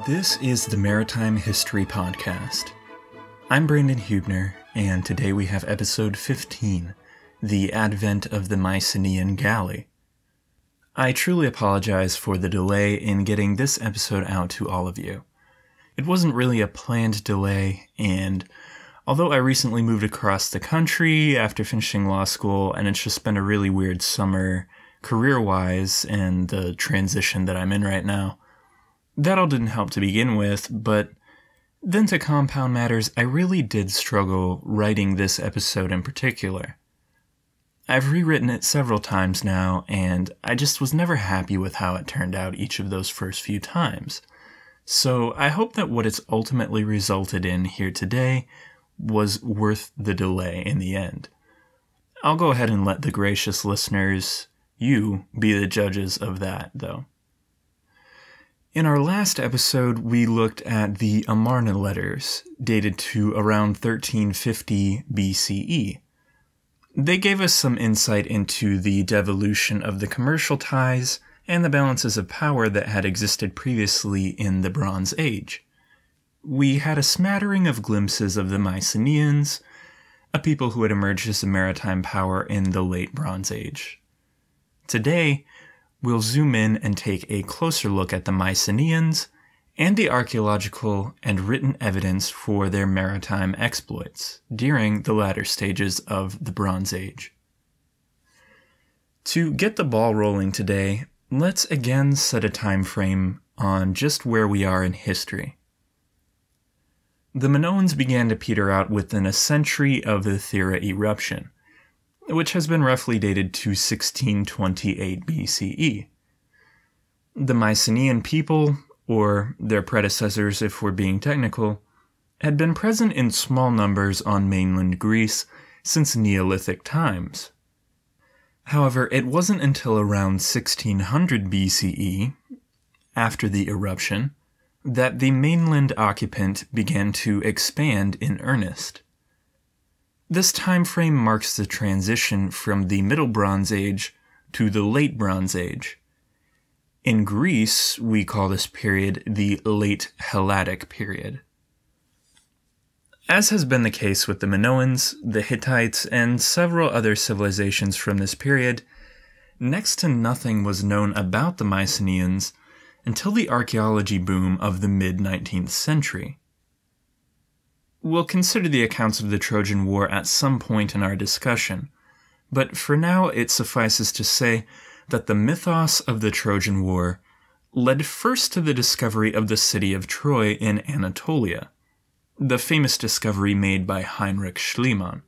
This is the Maritime History Podcast. I'm Brandon Hubner, and today we have episode 15, The Advent of the Mycenaean Galley. I truly apologize for the delay in getting this episode out to all of you. It wasn't really a planned delay, and although I recently moved across the country after finishing law school, and it's just been a really weird summer career-wise and the transition that I'm in right now, that all didn't help to begin with, but then to compound matters, I really did struggle writing this episode in particular. I've rewritten it several times now, and I just was never happy with how it turned out each of those first few times. So I hope that what it's ultimately resulted in here today was worth the delay in the end. I'll go ahead and let the gracious listeners, you, be the judges of that, though. In our last episode, we looked at the Amarna letters, dated to around 1350 BCE. They gave us some insight into the devolution of the commercial ties and the balances of power that had existed previously in the Bronze Age. We had a smattering of glimpses of the Mycenaeans, a people who had emerged as a maritime power in the late Bronze Age. Today, we'll zoom in and take a closer look at the Mycenaeans and the archaeological and written evidence for their maritime exploits during the latter stages of the Bronze Age. To get the ball rolling today, let's again set a time frame on just where we are in history. The Minoans began to peter out within a century of the Thera eruption, which has been roughly dated to 1628 BCE. The Mycenaean people, or their predecessors if we're being technical, had been present in small numbers on mainland Greece since Neolithic times. However, it wasn't until around 1600 BCE, after the eruption, that the mainland occupant began to expand in earnest. This time frame marks the transition from the Middle Bronze Age to the Late Bronze Age. In Greece, we call this period the Late Helladic period. As has been the case with the Minoans, the Hittites, and several other civilizations from this period, next to nothing was known about the Mycenaeans until the archaeology boom of the mid-19th century. We'll consider the accounts of the Trojan War at some point in our discussion, but for now it suffices to say that the mythos of the Trojan War led first to the discovery of the city of Troy in Anatolia, the famous discovery made by Heinrich Schliemann.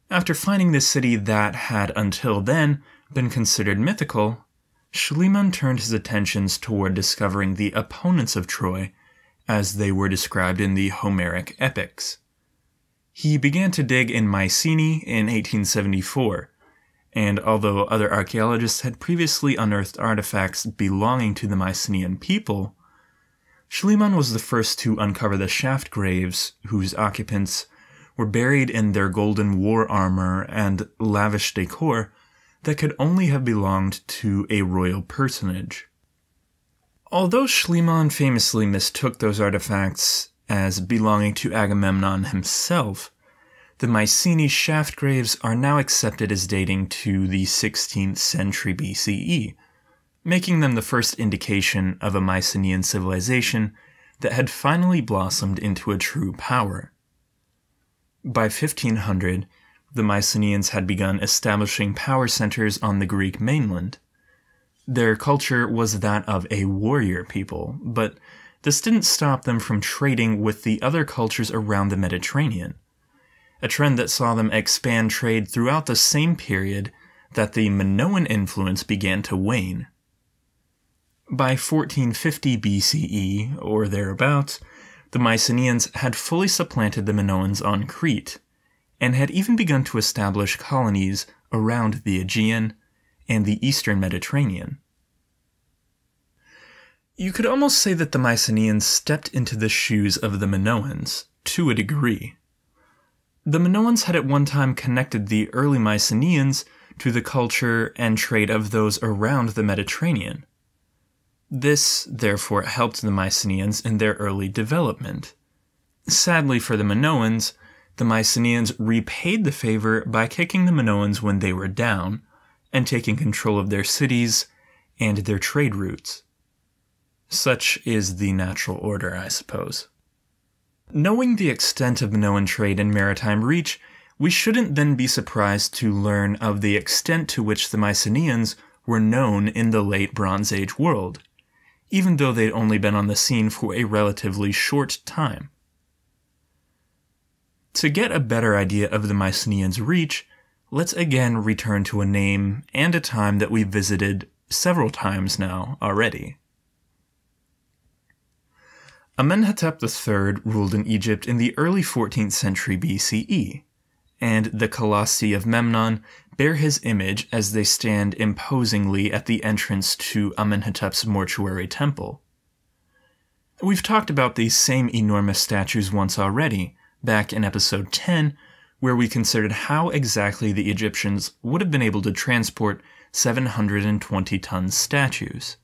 After finding this city that had until then been considered mythical, Schliemann turned his attentions toward discovering the opponents of Troy as they were described in the Homeric epics. He began to dig in Mycenae in 1874, and although other archaeologists had previously unearthed artifacts belonging to the Mycenaean people, Schliemann was the first to uncover the shaft graves whose occupants were buried in their golden war armor and lavish decor that could only have belonged to a royal personage. Although Schliemann famously mistook those artifacts as belonging to Agamemnon himself, the Mycenae shaft graves are now accepted as dating to the 16th century BCE, making them the first indication of a Mycenaean civilization that had finally blossomed into a true power. By 1500, the Mycenaeans had begun establishing power centers on the Greek mainland. Their culture was that of a warrior people, but this didn't stop them from trading with the other cultures around the Mediterranean, a trend that saw them expand trade throughout the same period that the Minoan influence began to wane. By 1450 BCE, or thereabouts, the Mycenaeans had fully supplanted the Minoans on Crete, and had even begun to establish colonies around the Aegean and the eastern Mediterranean. You could almost say that the Mycenaeans stepped into the shoes of the Minoans, to a degree. The Minoans had at one time connected the early Mycenaeans to the culture and trade of those around the Mediterranean. This, therefore, helped the Mycenaeans in their early development. Sadly for the Minoans, the Mycenaeans repaid the favor by kicking the Minoans when they were down, and taking control of their cities and their trade routes. Such is the natural order, I suppose. Knowing the extent of Minoan trade and maritime reach, we shouldn't then be surprised to learn of the extent to which the Mycenaeans were known in the late Bronze Age world, even though they'd only been on the scene for a relatively short time. To get a better idea of the Mycenaeans' reach, let's again return to a name and a time that we've visited several times now already. Amenhotep III ruled in Egypt in the early 14th century BCE, and the colossi of Memnon bear his image as they stand imposingly at the entrance to Amenhotep's mortuary temple. We've talked about these same enormous statues once already, back in episode 10, where we considered how exactly the Egyptians would have been able to transport 720-ton statues.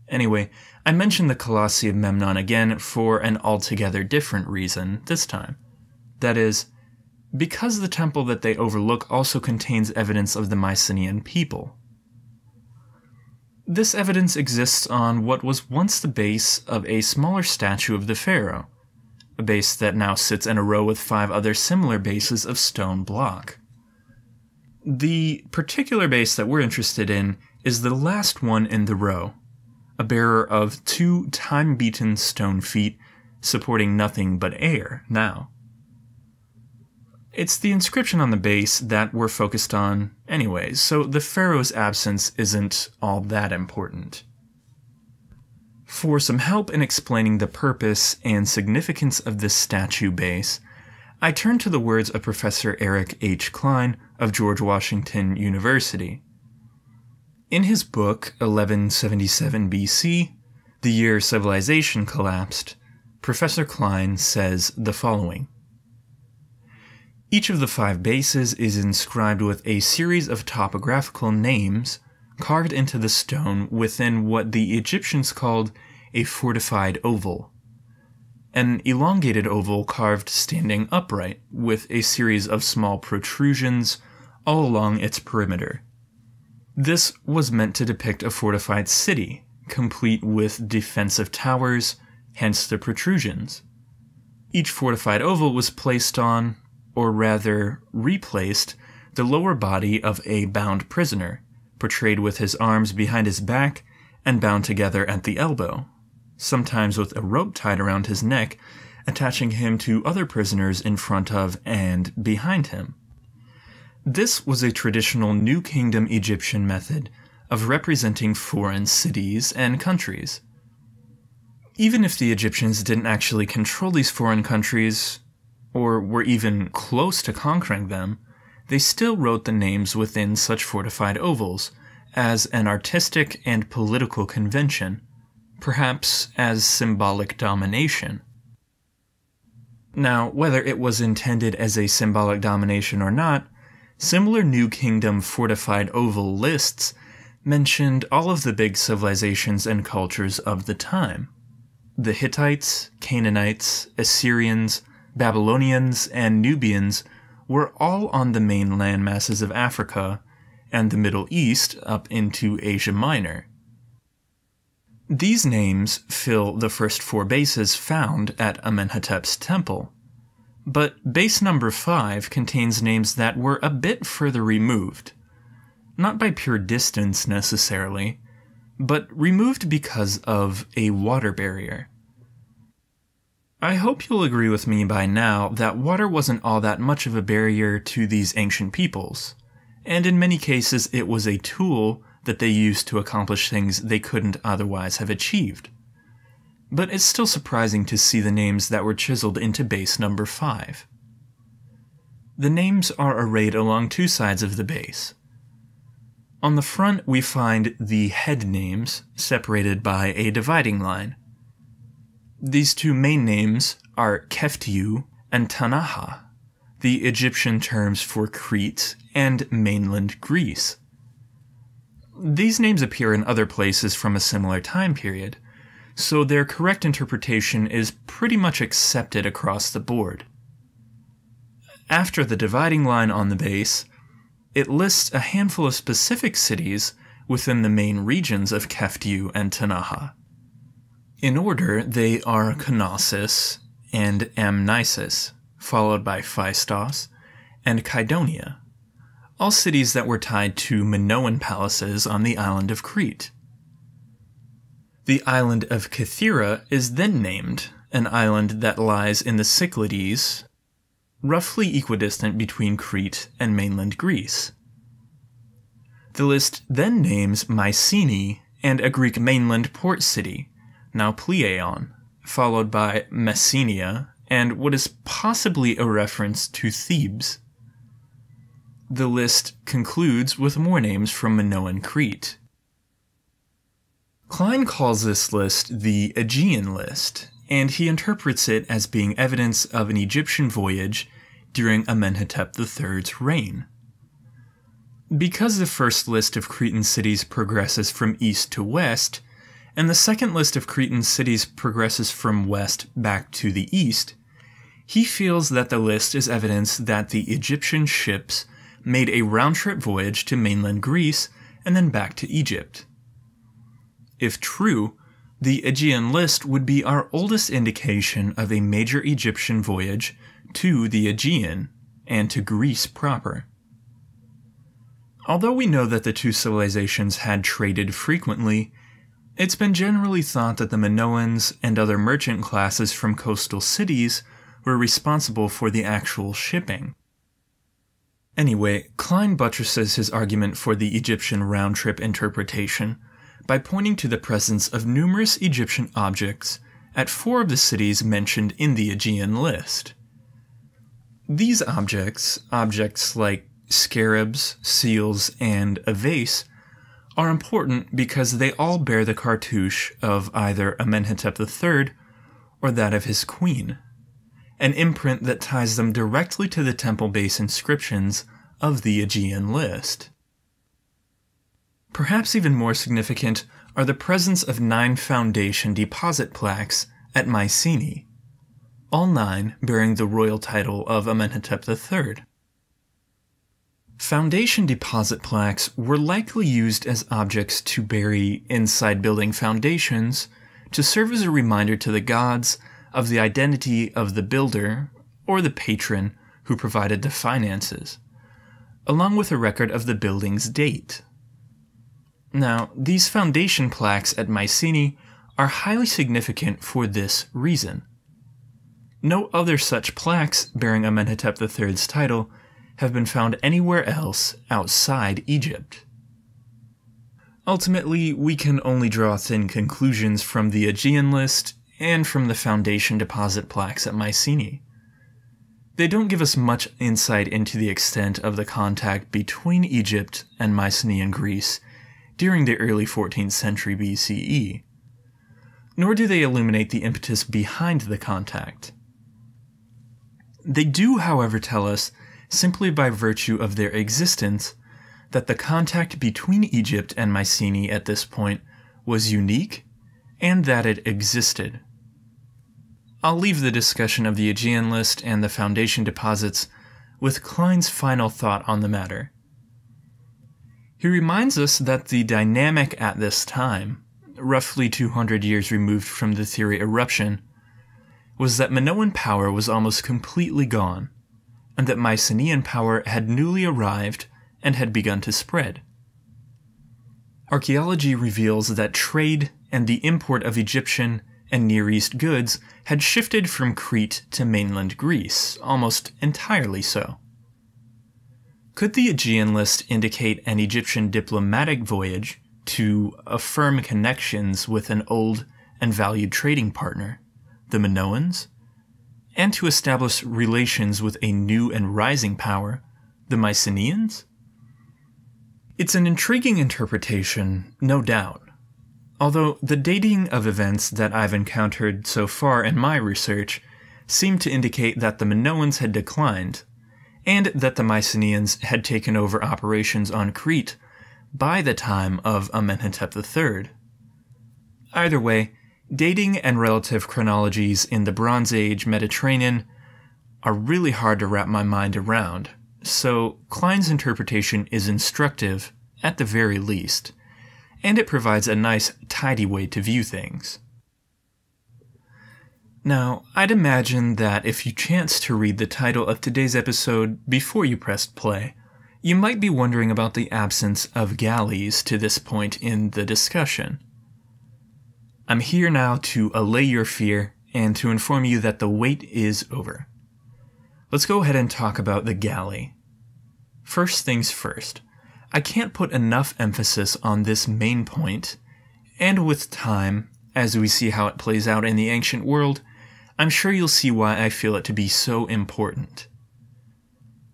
Anyway, I mentioned the Colossi of Memnon again for an altogether different reason this time. That is, because the temple that they overlook also contains evidence of the Mycenaean people. This evidence exists on what was once the base of a smaller statue of the pharaoh, a base that now sits in a row with 5 other similar bases of stone block. The particular base that we're interested in is the last one in the row, a bearer of 2 time-beaten stone feet supporting nothing but air now. It's the inscription on the base that we're focused on anyways, so the pharaoh's absence isn't all that important. For some help in explaining the purpose and significance of this statue base, I turn to the words of Professor Eric H. Klein of George Washington University. In his book 1177 BC, The Year Civilization Collapsed, Professor Klein says the following. Each of the 5 bases is inscribed with a series of topographical names carved into the stone within what the Egyptians called a fortified oval. An elongated oval carved standing upright, with a series of small protrusions all along its perimeter. This was meant to depict a fortified city, complete with defensive towers, hence the protrusions. Each fortified oval was placed on, or rather replaced, the lower body of a bound prisoner, portrayed with his arms behind his back and bound together at the elbow, sometimes with a rope tied around his neck, attaching him to other prisoners in front of and behind him. This was a traditional New Kingdom Egyptian method of representing foreign cities and countries. Even if the Egyptians didn't actually control these foreign countries, or were even close to conquering them, they still wrote the names within such fortified ovals as an artistic and political convention, perhaps as symbolic domination. Now, whether it was intended as a symbolic domination or not, similar New Kingdom fortified oval lists mentioned all of the big civilizations and cultures of the time. The Hittites, Canaanites, Assyrians, Babylonians, and Nubians were all on the main land masses of Africa and the Middle East up into Asia Minor. These names fill the first 4 bases found at Amenhotep's temple, but base number 5 contains names that were a bit further removed, not by pure distance necessarily, but removed because of a water barrier. I hope you'll agree with me by now that water wasn't all that much of a barrier to these ancient peoples, and in many cases it was a tool that they used to accomplish things they couldn't otherwise have achieved. But it's still surprising to see the names that were chiseled into base number 5. The names are arrayed along 2 sides of the base. On the front we find the head names, separated by a dividing line. These 2 main names are Keftiu and Tanaha, the Egyptian terms for Crete and mainland Greece. these names appear in other places from a similar time period, so their correct interpretation is pretty much accepted across the board. After the dividing line on the base, it lists a handful of specific cities within the main regions of Keftiu and Tanaha. In order, they are Knossos and Amnisus, followed by Phaistos and Kydonia, all cities that were tied to Minoan palaces on the island of Crete. The island of Kythera is then named, an island that lies in the Cyclades, roughly equidistant between Crete and mainland Greece. The list then names Mycenae and a Greek mainland port city, now Pleion, followed by Messenia and what is possibly a reference to Thebes. The list concludes with more names from Minoan Crete. Klein calls this list the Aegean list, and he interprets it as being evidence of an Egyptian voyage during Amenhotep III's reign. Because the first list of Cretan cities progresses from east to west, and the second list of Cretan cities progresses from west back to the east, he feels that the list is evidence that the Egyptian ships made a round-trip voyage to mainland Greece and then back to Egypt. If true, the Aegean list would be our oldest indication of a major Egyptian voyage to the Aegean and to Greece proper. Although we know that the two civilizations had traded frequently, it's been generally thought that the Minoans and other merchant classes from coastal cities were responsible for the actual shipping. Anyway, Klein buttresses his argument for the Egyptian round-trip interpretation by pointing to the presence of numerous Egyptian objects at 4 of the cities mentioned in the Aegean list. These objects like scarabs, seals, and a vase, are important because they all bear the cartouche of either Amenhotep III or that of his queen, an imprint that ties them directly to the temple base inscriptions of the Aegean list. Perhaps even more significant are the presence of 9 foundation deposit plaques at Mycenae, all 9 bearing the royal title of Amenhotep III. Foundation deposit plaques were likely used as objects to bury inside building foundations to serve as a reminder to the gods of the identity of the builder or the patron who provided the finances, along with a record of the building's date. Now, these foundation plaques at Mycenae are highly significant for this reason. No other such plaques bearing Amenhotep III's title have been found anywhere else outside Egypt. Ultimately, we can only draw thin conclusions from the Aegean list and from the foundation deposit plaques at Mycenae. They don't give us much insight into the extent of the contact between Egypt and Mycenaean Greece during the early 14th century BCE, nor do they illuminate the impetus behind the contact. They do, however, tell us, simply by virtue of their existence, that the contact between Egypt and Mycenae at this point was unique and that it existed. I'll leave the discussion of the Aegean list and the foundation deposits with Klein's final thought on the matter. He reminds us that the dynamic at this time, roughly 200 years removed from the theory eruption, was that Minoan power was almost completely gone, and that Mycenaean power had newly arrived and had begun to spread. Archaeology reveals that trade and the import of Egyptian and Near East goods had shifted from Crete to mainland Greece, almost entirely so. Could the Aegean list indicate an Egyptian diplomatic voyage to affirm connections with an old and valued trading partner, the Minoans, and to establish relations with a new and rising power, the Mycenaeans? It's an intriguing interpretation, no doubt, although the dating of events that I've encountered so far in my research seem to indicate that the Minoans had declined, and that the Mycenaeans had taken over operations on Crete by the time of Amenhotep III. Either way, dating and relative chronologies in the Bronze Age Mediterranean are really hard to wrap my mind around, so Klein's interpretation is instructive, at the very least, and it provides a nice, tidy way to view things. Now, I'd imagine that if you chanced to read the title of today's episode before you pressed play, you might be wondering about the absence of galleys to this point in the discussion. I'm here now to allay your fear and to inform you that the wait is over. Let's go ahead and talk about the galley. First things first, I can't put enough emphasis on this main point, and with time, as we see how it plays out in the ancient world, I'm sure you'll see why I feel it to be so important.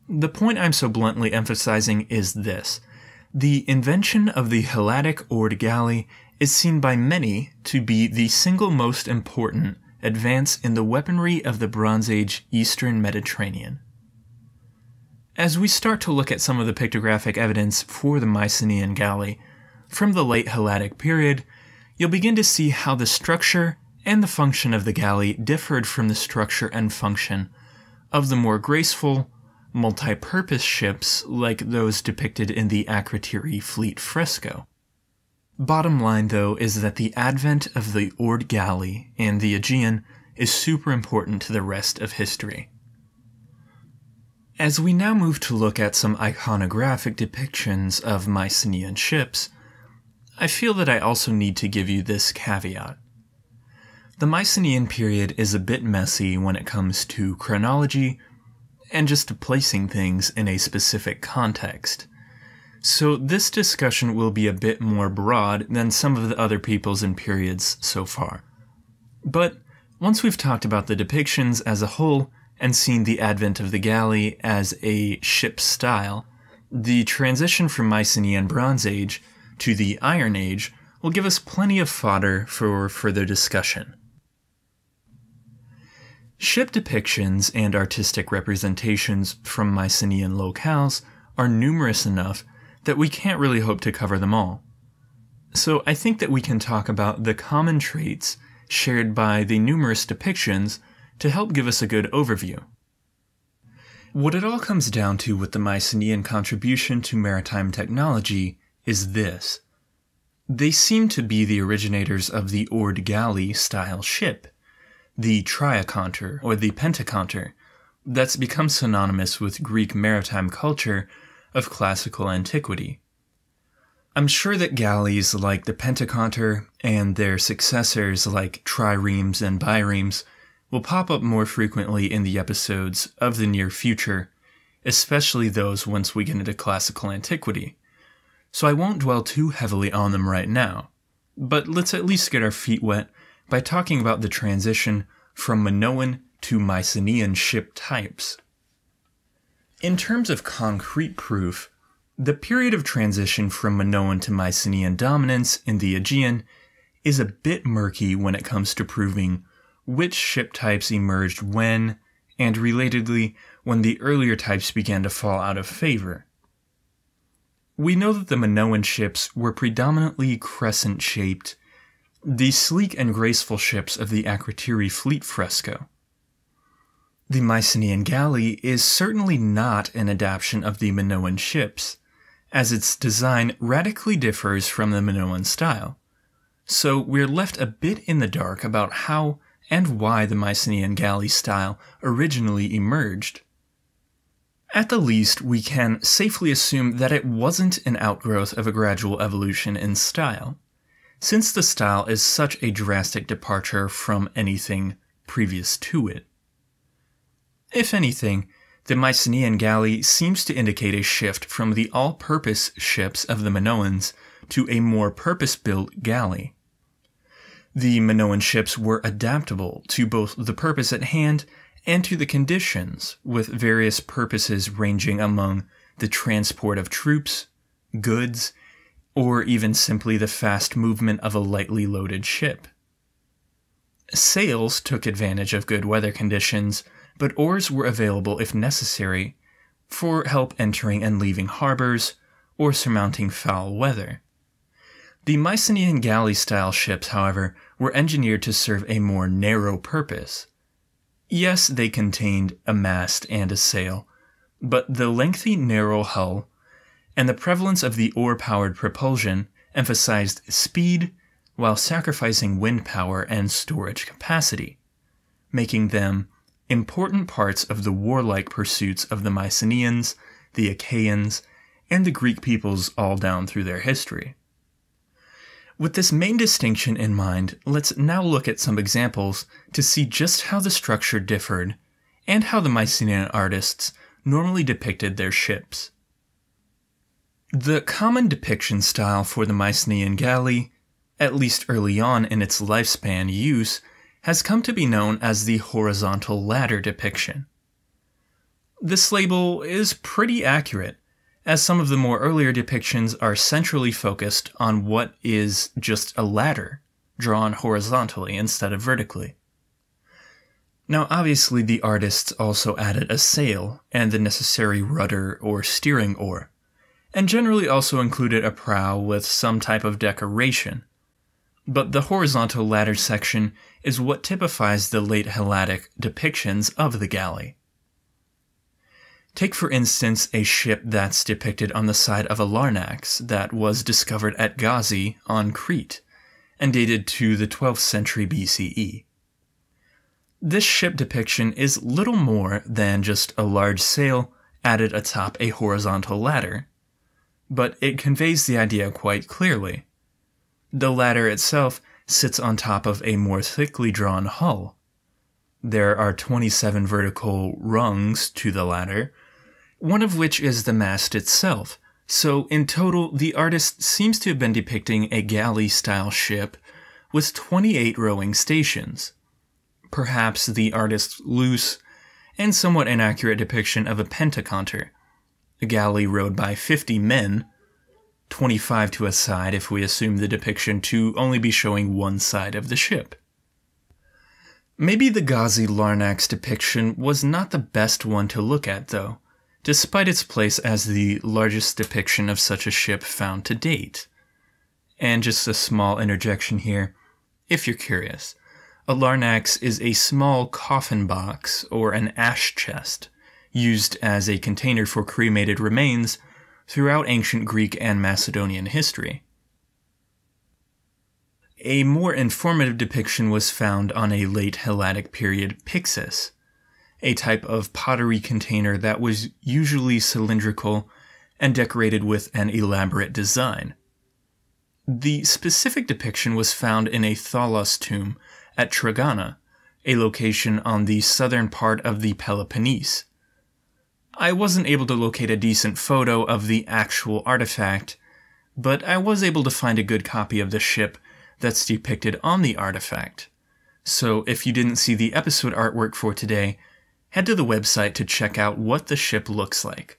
The point I'm so bluntly emphasizing is this. The invention of the Helladic oared galley is seen by many to be the single most important advance in the weaponry of the Bronze Age Eastern Mediterranean. As we start to look at some of the pictographic evidence for the Mycenaean Galley from the late Helladic period, you'll begin to see how the structure and the function of the galley differed from the structure and function of the more graceful, multi-purpose ships like those depicted in the Akrotiri fleet fresco. Bottom line, though, is that the advent of the oared galley and the Aegean is super important to the rest of history. As we now move to look at some iconographic depictions of Mycenaean ships, I feel that I also need to give you this caveat. The Mycenaean period is a bit messy when it comes to chronology and just to placing things in a specific context. So this discussion will be a bit more broad than some of the other peoples and periods so far. But once we've talked about the depictions as a whole and seen the advent of the galley as a ship style, the transition from Mycenaean Bronze Age to the Iron Age will give us plenty of fodder for further discussion. Ship depictions and artistic representations from Mycenaean locales are numerous enough that we can't really hope to cover them all. So I think that we can talk about the common traits shared by the numerous depictions to help give us a good overview. What it all comes down to with the Mycenaean contribution to maritime technology is this. They seem to be the originators of the oared galley style ship, the triaconter or the pentaconter, that's become synonymous with Greek maritime culture of classical antiquity. I'm sure that galleys like the pentaconter and their successors like triremes and biremes will pop up more frequently in the episodes of the near future, especially those once we get into classical antiquity. So I won't dwell too heavily on them right now, but let's at least get our feet wet by talking about the transition from Minoan to Mycenaean ship types. In terms of concrete proof, the period of transition from Minoan to Mycenaean dominance in the Aegean is a bit murky when it comes to proving which ship types emerged when, and relatedly, when the earlier types began to fall out of favor. We know that the Minoan ships were predominantly crescent-shaped, the sleek and graceful ships of the Akrotiri fleet fresco. The Mycenaean Galley is certainly not an adaptation of the Minoan ships, as its design radically differs from the Minoan style, so we're left a bit in the dark about how and why the Mycenaean Galley style originally emerged. At the least, we can safely assume that it wasn't an outgrowth of a gradual evolution in style, since the style is such a drastic departure from anything previous to it. If anything, the Mycenaean Galley seems to indicate a shift from the all-purpose ships of the Minoans to a more purpose-built galley. The Minoan ships were adaptable to both the purpose at hand and to the conditions, with various purposes ranging among the transport of troops, goods, or even simply the fast movement of a lightly loaded ship. Sails took advantage of good weather conditions, but oars were available if necessary for help entering and leaving harbors, or surmounting foul weather. The Mycenaean Galley-style ships, however, were engineered to serve a more narrow purpose. Yes, they contained a mast and a sail, but the lengthy, narrow hull and the prevalence of the oar-powered propulsion emphasized speed while sacrificing wind power and storage capacity, making them important parts of the warlike pursuits of the Mycenaeans, the Achaeans, and the Greek peoples all down through their history. With this main distinction in mind, let's now look at some examples to see just how the structure differed and how the Mycenaean artists normally depicted their ships. The common depiction style for the Mycenaean galley, at least early on in its lifespan use, has come to be known as the horizontal ladder depiction. This label is pretty accurate, as some of the more earlier depictions are centrally focused on what is just a ladder, drawn horizontally instead of vertically. Now obviously the artists also added a sail and the necessary rudder or steering oar, and generally also included a prow with some type of decoration. But the horizontal ladder section is what typifies the late Helladic depictions of the galley. Take for instance a ship that's depicted on the side of a larnax that was discovered at Gazi on Crete and dated to the 12th century BCE. This ship depiction is little more than just a large sail added atop a horizontal ladder, but it conveys the idea quite clearly. The ladder itself sits on top of a more thickly drawn hull. There are 27 vertical rungs to the ladder, one of which is the mast itself, so in total the artist seems to have been depicting a galley-style ship with 28 rowing stations. Perhaps the artist's loose and somewhat inaccurate depiction of a pentaconter, a galley rowed by 50 men, 25 to a side if we assume the depiction to only be showing one side of the ship. Maybe the Gazi Larnax depiction was not the best one to look at though, despite its place as the largest depiction of such a ship found to date. And just a small interjection here, if you're curious. A larnax is a small coffin box or an ash chest, used as a container for cremated remains throughout ancient Greek and Macedonian history. A more informative depiction was found on a late Helladic period pyxis, a type of pottery container that was usually cylindrical and decorated with an elaborate design. The specific depiction was found in a Thalos tomb at Tragana, a location on the southern part of the Peloponnese. I wasn't able to locate a decent photo of the actual artifact, but I was able to find a good copy of the ship that's depicted on the artifact. So if you didn't see the episode artwork for today, head to the website to check out what the ship looks like.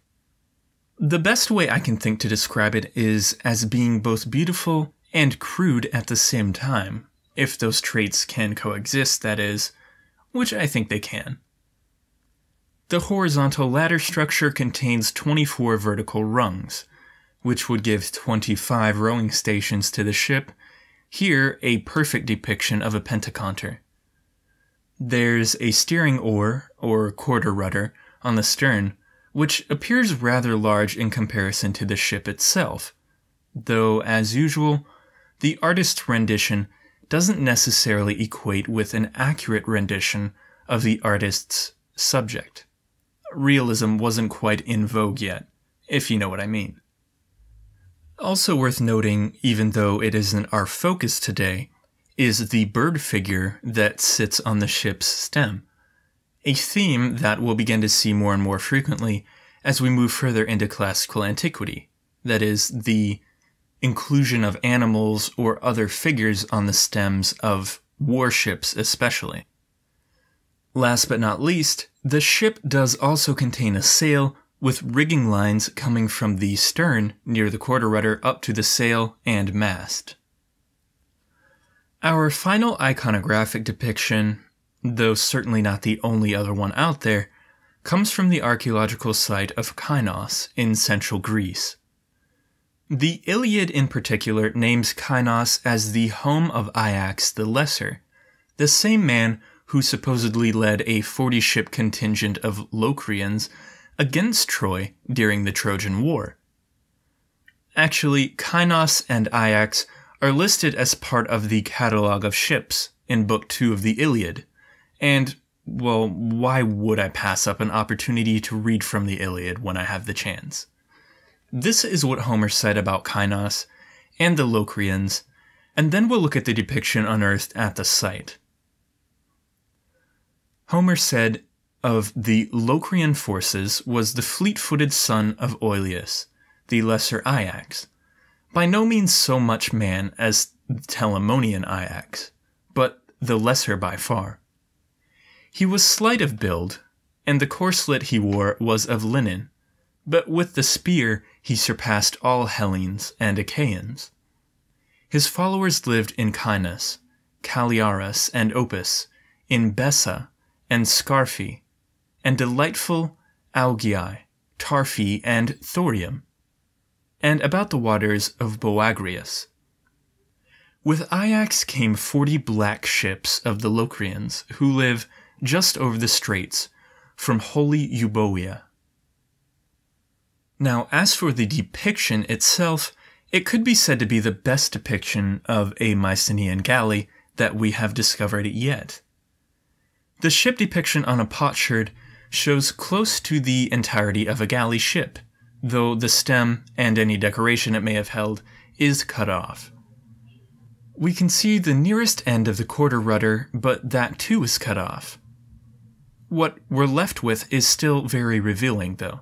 The best way I can think to describe it is as being both beautiful and crude at the same time, if those traits can coexist, that is, which I think they can. The horizontal ladder structure contains 24 vertical rungs, which would give 25 rowing stations to the ship, here a perfect depiction of a pentaconter. There's a steering oar, or quarter rudder, on the stern, which appears rather large in comparison to the ship itself, though, as usual, the artist's rendition doesn't necessarily equate with an accurate rendition of the artist's subject. Realism wasn't quite in vogue yet, if you know what I mean. Also worth noting, even though it isn't our focus today, is the bird figure that sits on the ship's stem, a theme that we'll begin to see more and more frequently as we move further into classical antiquity, that is, the inclusion of animals or other figures on the stems of warships especially. Last but not least, the ship does also contain a sail with rigging lines coming from the stern near the quarter rudder up to the sail and mast. Our final iconographic depiction, though certainly not the only other one out there, comes from the archaeological site of Kynos in central Greece. The Iliad in particular names Kynos as the home of Ajax the Lesser, the same man who supposedly led a 40-ship contingent of Locrians against Troy during the Trojan War. Actually, Kynos and Ajax are listed as part of the Catalogue of Ships in Book 2 of the Iliad, and, well, why would I pass up an opportunity to read from the Iliad when I have the chance? This is what Homer said about Kynos and the Locrians, and then we'll look at the depiction unearthed at the site. Homer said of the Locrian forces was the fleet-footed son of Oileus, the lesser Ajax, by no means so much man as the Telamonian Ajax, but the lesser by far. He was slight of build, and the corslet he wore was of linen, but with the spear he surpassed all Hellenes and Achaeans. His followers lived in Kynos, Calliaris and Opus, in Bessa and Scarphi, and delightful Augii, Tarphi, and Thorium, and about the waters of Boagrius. With Ajax came 40 black ships of the Locrians, who live just over the straits, from holy Euboea. Now, as for the depiction itself, it could be said to be the best depiction of a Mycenaean galley that we have discovered yet. The ship depiction on a potsherd shows close to the entirety of a galley ship, though the stem and any decoration it may have held is cut off. We can see the nearest end of the quarter rudder, but that too is cut off. What we're left with is still very revealing, though.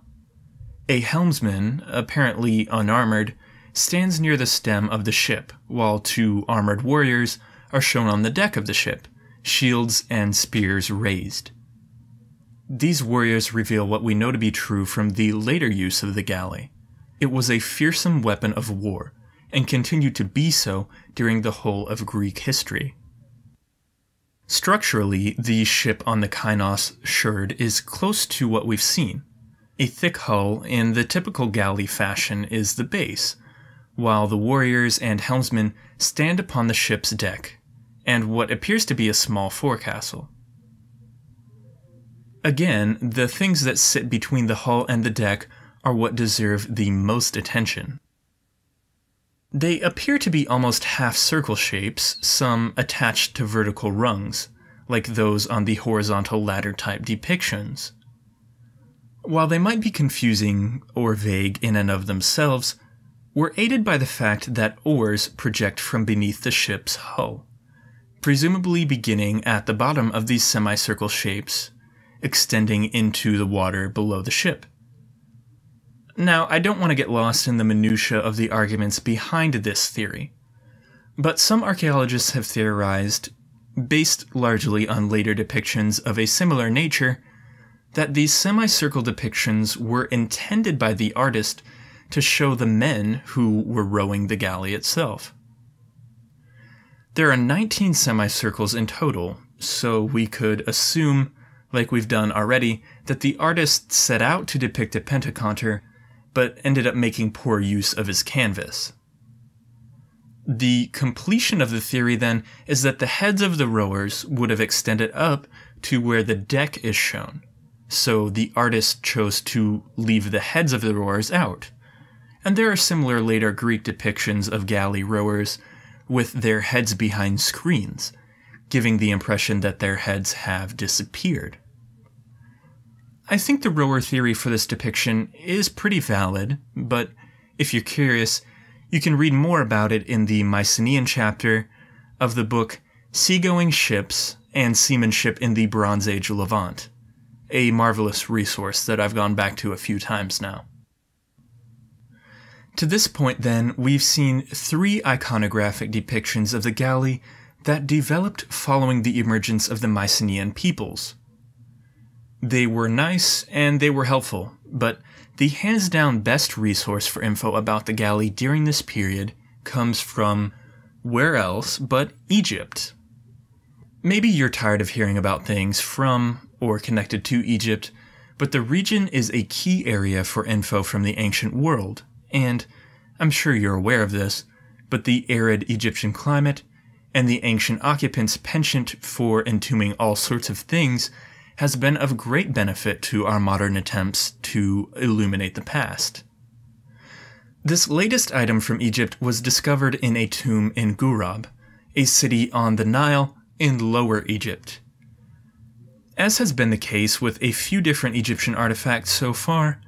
A helmsman, apparently unarmored, stands near the stem of the ship, while 2 armored warriors are shown on the deck of the ship, shields and spears raised. These warriors reveal what we know to be true from the later use of the galley. It was a fearsome weapon of war, and continued to be so during the whole of Greek history. Structurally, the ship on the Kynos sherd is close to what we've seen. A thick hull in the typical galley fashion is the base, while the warriors and helmsmen stand upon the ship's deck, and what appears to be a small forecastle. Again, the things that sit between the hull and the deck are what deserve the most attention. They appear to be almost half-circle shapes, some attached to vertical rungs, like those on the horizontal ladder-type depictions. While they might be confusing or vague in and of themselves, we're aided by the fact that oars project from beneath the ship's hull, presumably beginning at the bottom of these semicircle shapes, extending into the water below the ship. Now, I don't want to get lost in the minutiae of the arguments behind this theory, but some archaeologists have theorized, based largely on later depictions of a similar nature, that these semicircle depictions were intended by the artist to show the men who were rowing the galley itself. There are 19 semicircles in total, so we could assume, like we've done already, that the artist set out to depict a pentaconter, but ended up making poor use of his canvas. The completion of the theory, then, is that the heads of the rowers would have extended up to where the deck is shown, so the artist chose to leave the heads of the rowers out. And there are similar later Greek depictions of galley rowers with their heads behind screens, giving the impression that their heads have disappeared. I think the rower theory for this depiction is pretty valid, but if you're curious, you can read more about it in the Mycenaean chapter of the book Seagoing Ships and Seamanship in the Bronze Age Levant, a marvelous resource that I've gone back to a few times now. To this point, then, we've seen 3 iconographic depictions of the galley that developed following the emergence of the Mycenaean peoples. They were nice and they were helpful, but the hands-down best resource for info about the galley during this period comes from where else but Egypt. Maybe you're tired of hearing about things from or connected to Egypt, but the region is a key area for info from the ancient world, and I'm sure you're aware of this, but the arid Egyptian climate and the ancient occupants' penchant for entombing all sorts of things has been of great benefit to our modern attempts to illuminate the past. This latest item from Egypt was discovered in a tomb in Gurob, a city on the Nile in Lower Egypt. As has been the case with a few different Egyptian artifacts so far,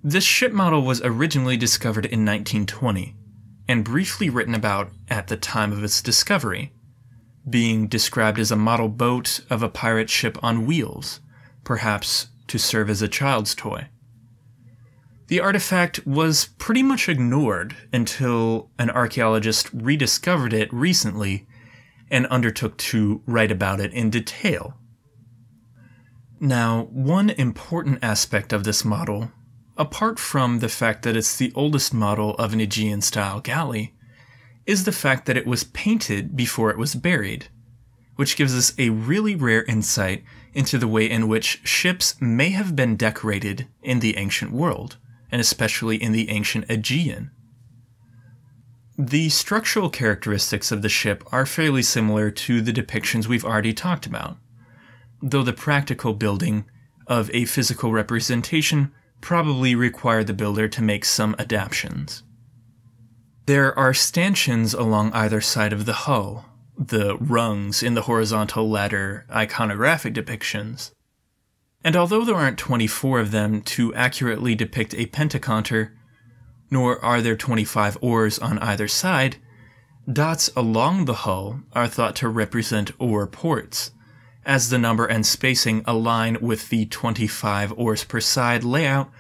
this ship model was originally discovered in 1920, and briefly written about at the time of its discovery, being described as a model boat of a pirate ship on wheels, perhaps to serve as a child's toy. The artifact was pretty much ignored until an archaeologist rediscovered it recently and undertook to write about it in detail. Now, one important aspect of this model, apart from the fact that it's the oldest model of an Aegean-style galley, is the fact that it was painted before it was buried, which gives us a really rare insight into the way in which ships may have been decorated in the ancient world, and especially in the ancient Aegean. The structural characteristics of the ship are fairly similar to the depictions we've already talked about, though the practical building of a physical representation probably required the builder to make some adaptations. There are stanchions along either side of the hull, the rungs in the horizontal ladder iconographic depictions. And although there aren't 24 of them to accurately depict a pentaconter, nor are there 25 oars on either side, dots along the hull are thought to represent oar ports, as the number and spacing align with the 25 oars per side layout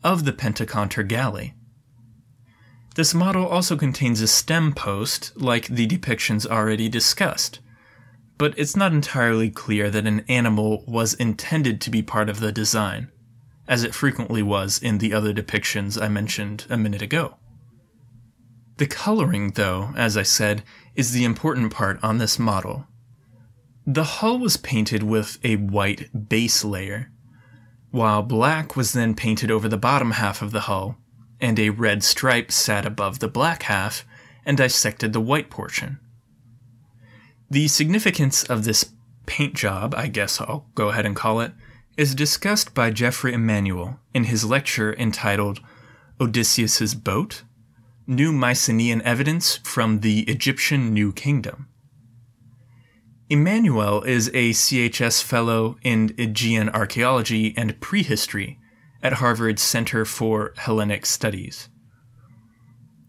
of the pentaconter galley. This model also contains a stem post, like the depictions already discussed, but it's not entirely clear that an animal was intended to be part of the design, as it frequently was in the other depictions I mentioned a minute ago. The coloring, though, as I said, is the important part on this model. The hull was painted with a white base layer, while black was then painted over the bottom half of the hull, and a red stripe sat above the black half and dissected the white portion. The significance of this paint job, I guess I'll go ahead and call it, is discussed by Geoffrey Emanuel in his lecture entitled Odysseus's Boat: New Mycenaean Evidence from the Egyptian New Kingdom. Emanuel is a CHS Fellow in Aegean Archaeology and Prehistory at Harvard's Center for Hellenic Studies.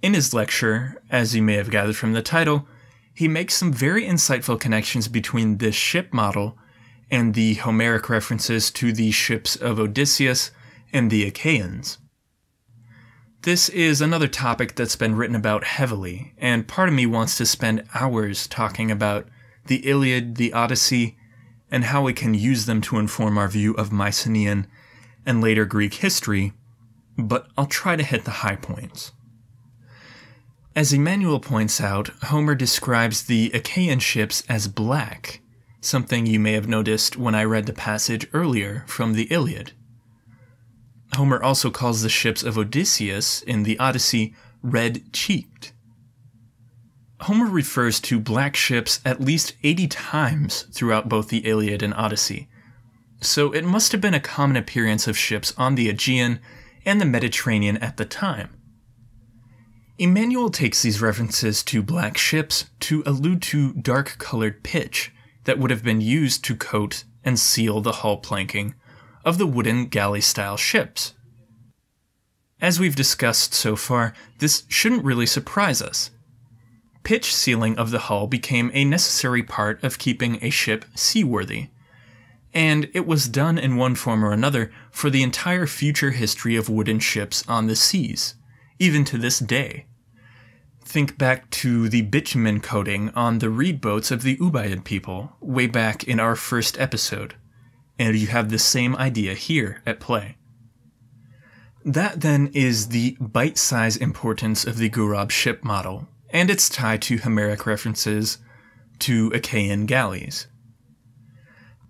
In his lecture, as you may have gathered from the title, he makes some very insightful connections between this ship model and the Homeric references to the ships of Odysseus and the Achaeans. This is another topic that's been written about heavily, and part of me wants to spend hours talking about the Iliad, the Odyssey, and how we can use them to inform our view of Mycenaean and later Greek history, but I'll try to hit the high points. As Emanuel points out, Homer describes the Achaean ships as black, something you may have noticed when I read the passage earlier from the Iliad. Homer also calls the ships of Odysseus in the Odyssey red-cheeked. Homer refers to black ships at least 80 times throughout both the Iliad and Odyssey, so it must have been a common appearance of ships on the Aegean and the Mediterranean at the time. Emanuel takes these references to black ships to allude to dark-colored pitch that would have been used to coat and seal the hull planking of the wooden galley-style ships. As we've discussed so far, this shouldn't really surprise us. Pitch sealing of the hull became a necessary part of keeping a ship seaworthy, and it was done in one form or another for the entire future history of wooden ships on the seas, even to this day. Think back to the bitumen coating on the reed boats of the Ubaid people way back in our first episode, and you have the same idea here at play. That then is the bite-size importance of the Gurob ship model, and its tie to Homeric references to Achaean galleys.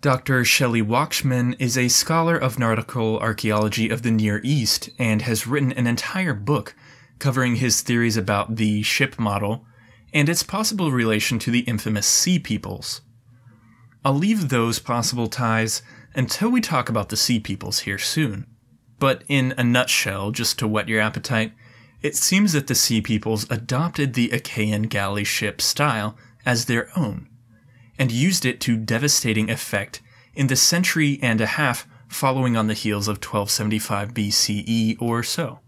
Dr. Shelley Wachsman is a scholar of nautical archaeology of the Near East and has written an entire book covering his theories about the ship model and its possible relation to the infamous Sea Peoples. I'll leave those possible ties until we talk about the Sea Peoples here soon. But in a nutshell, just to whet your appetite, it seems that the Sea Peoples adopted the Achaean galley ship style as their own, and used it to devastating effect in the century and a half following on the heels of 1275 BCE or so.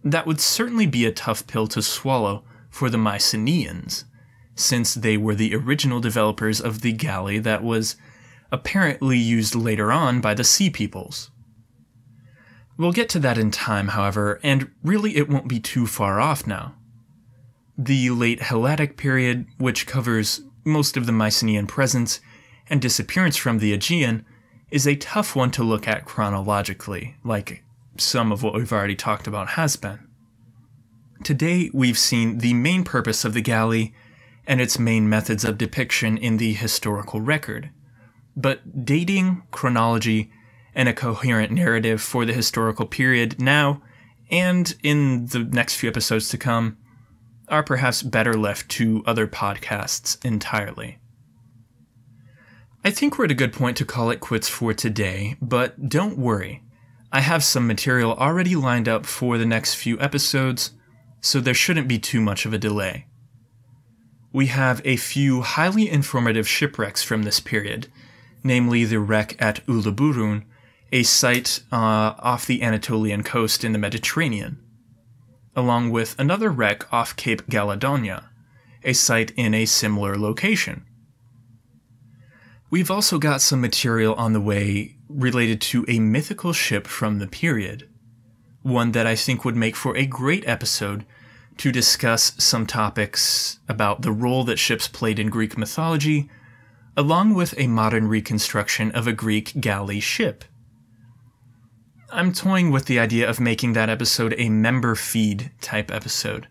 That would certainly be a tough pill to swallow for the Mycenaeans, since they were the original developers of the galley that was apparently used later on by the Sea Peoples. We'll get to that in time, however, and really it won't be too far off now. The late Helladic period, which covers most of the Mycenaean presence and disappearance from the Aegean, is a tough one to look at chronologically, like some of what we've already talked about has been. Today, we've seen the main purpose of the galley and its main methods of depiction in the historical record, but dating, chronology, and a coherent narrative for the historical period now, and in the next few episodes to come, are perhaps better left to other podcasts entirely. I think we're at a good point to call it quits for today, but don't worry. I have some material already lined up for the next few episodes, so there shouldn't be too much of a delay. We have a few highly informative shipwrecks from this period, namely the wreck at Uluburun, a site off the Anatolian coast in the Mediterranean, along with another wreck off Cape Galadonia, a site in a similar location. We've also got some material on the way related to a mythical ship from the period, one that I think would make for a great episode to discuss some topics about the role that ships played in Greek mythology, along with a modern reconstruction of a Greek galley ship. I'm toying with the idea of making that episode a member feed type episode,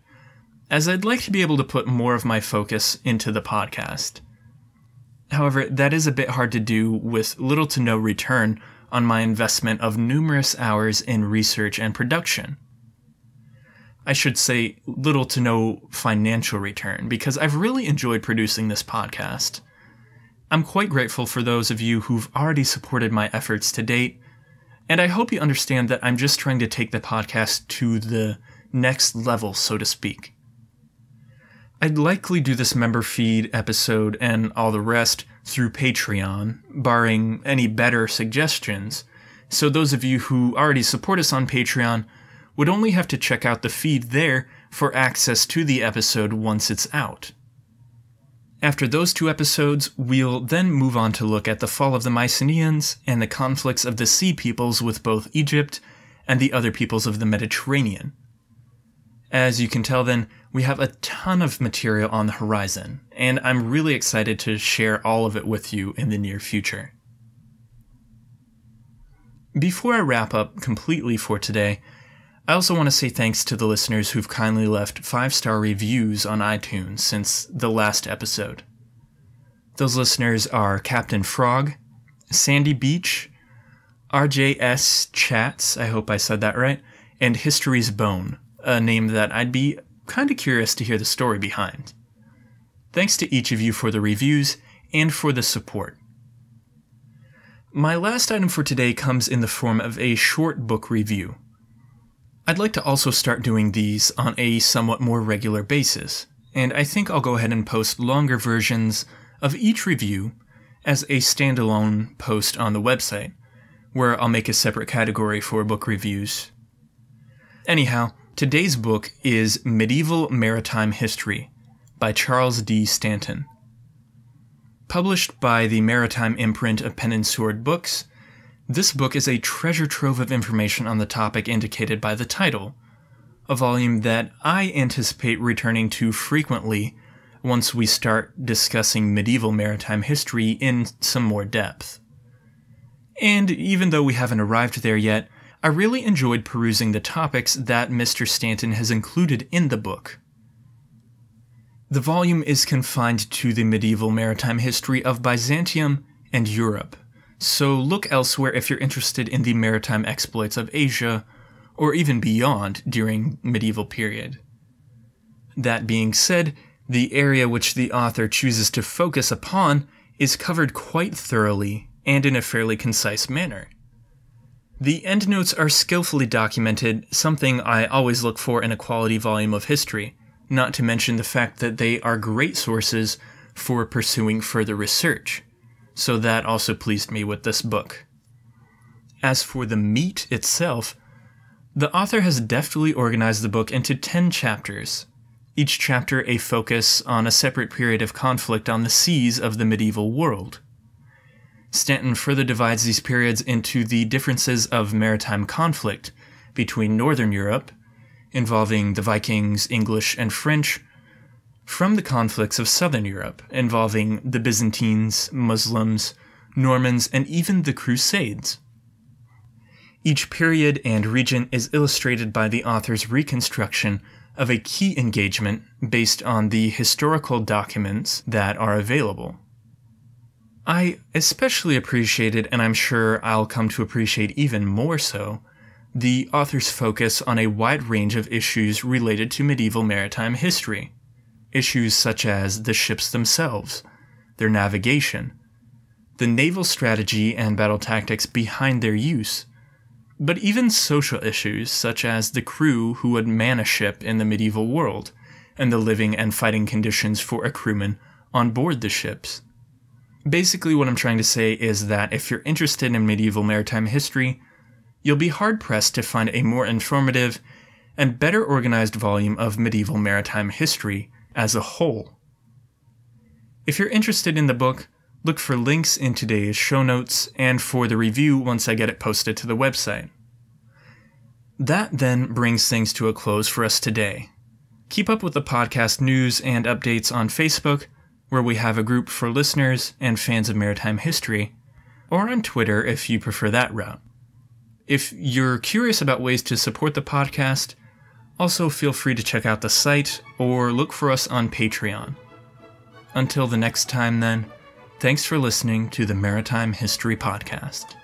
as I'd like to be able to put more of my focus into the podcast. However, that is a bit hard to do with little to no return on my investment of numerous hours in research and production. I should say little to no financial return, because I've really enjoyed producing this podcast. I'm quite grateful for those of you who've already supported my efforts to date, and I hope you understand that I'm just trying to take the podcast to the next level, so to speak. I'd likely do this member feed episode and all the rest through Patreon, barring any better suggestions, so those of you who already support us on Patreon would only have to check out the feed there for access to the episode once it's out. After those two episodes, we'll then move on to look at the fall of the Mycenaeans and the conflicts of the Sea Peoples with both Egypt and the other peoples of the Mediterranean. As you can tell then, we have a ton of material on the horizon, and I'm really excited to share all of it with you in the near future. Before I wrap up completely for today, I also want to say thanks to the listeners who've kindly left 5-star reviews on iTunes since the last episode. Those listeners are Captain Frog, Sandy Beach, RJS Chats, I hope I said that right, and History's Bone, a name that I'd be kind of curious to hear the story behind. Thanks to each of you for the reviews and for the support. My last item for today comes in the form of a short book review. I'd like to also start doing these on a somewhat more regular basis, and I think I'll go ahead and post longer versions of each review as a standalone post on the website, where I'll make a separate category for book reviews. Anyhow, today's book is Medieval Maritime History by Charles D. Stanton. Published by the Maritime imprint of Pen and Sword Books, this book is a treasure trove of information on the topic indicated by the title, a volume that I anticipate returning to frequently once we start discussing medieval maritime history in some more depth. And even though we haven't arrived there yet, I really enjoyed perusing the topics that Mr. Stanton has included in the book. The volume is confined to the medieval maritime history of Byzantium and Europe, so look elsewhere if you're interested in the maritime exploits of Asia or even beyond during medieval period. That being said, the area which the author chooses to focus upon is covered quite thoroughly and in a fairly concise manner. The endnotes are skillfully documented, something I always look for in a quality volume of history, not to mention the fact that they are great sources for pursuing further research, so that also pleased me with this book. As for the meat itself, the author has deftly organized the book into 10 chapters, each chapter a focus on a separate period of conflict on the seas of the medieval world. Stanton further divides these periods into the differences of maritime conflict between Northern Europe, involving the Vikings, English, and French, from the conflicts of Southern Europe, involving the Byzantines, Muslims, Normans, and even the Crusades. Each period and region is illustrated by the author's reconstruction of a key engagement based on the historical documents that are available. I especially appreciated, and I'm sure I'll come to appreciate even more so, the author's focus on a wide range of issues related to medieval maritime history. Issues such as the ships themselves, their navigation, the naval strategy and battle tactics behind their use, but even social issues such as the crew who would man a ship in the medieval world, and the living and fighting conditions for a crewman on board the ships. Basically, what I'm trying to say is that if you're interested in medieval maritime history, you'll be hard-pressed to find a more informative and better organized volume of medieval maritime history as a whole. If you're interested in the book, look for links in today's show notes and for the review once I get it posted to the website. That then brings things to a close for us today. Keep up with the podcast news and updates on Facebook, where we have a group for listeners and fans of maritime history, or on Twitter if you prefer that route. If you're curious about ways to support the podcast, also feel free to check out the site or look for us on Patreon. Until the next time then, thanks for listening to the Maritime History Podcast.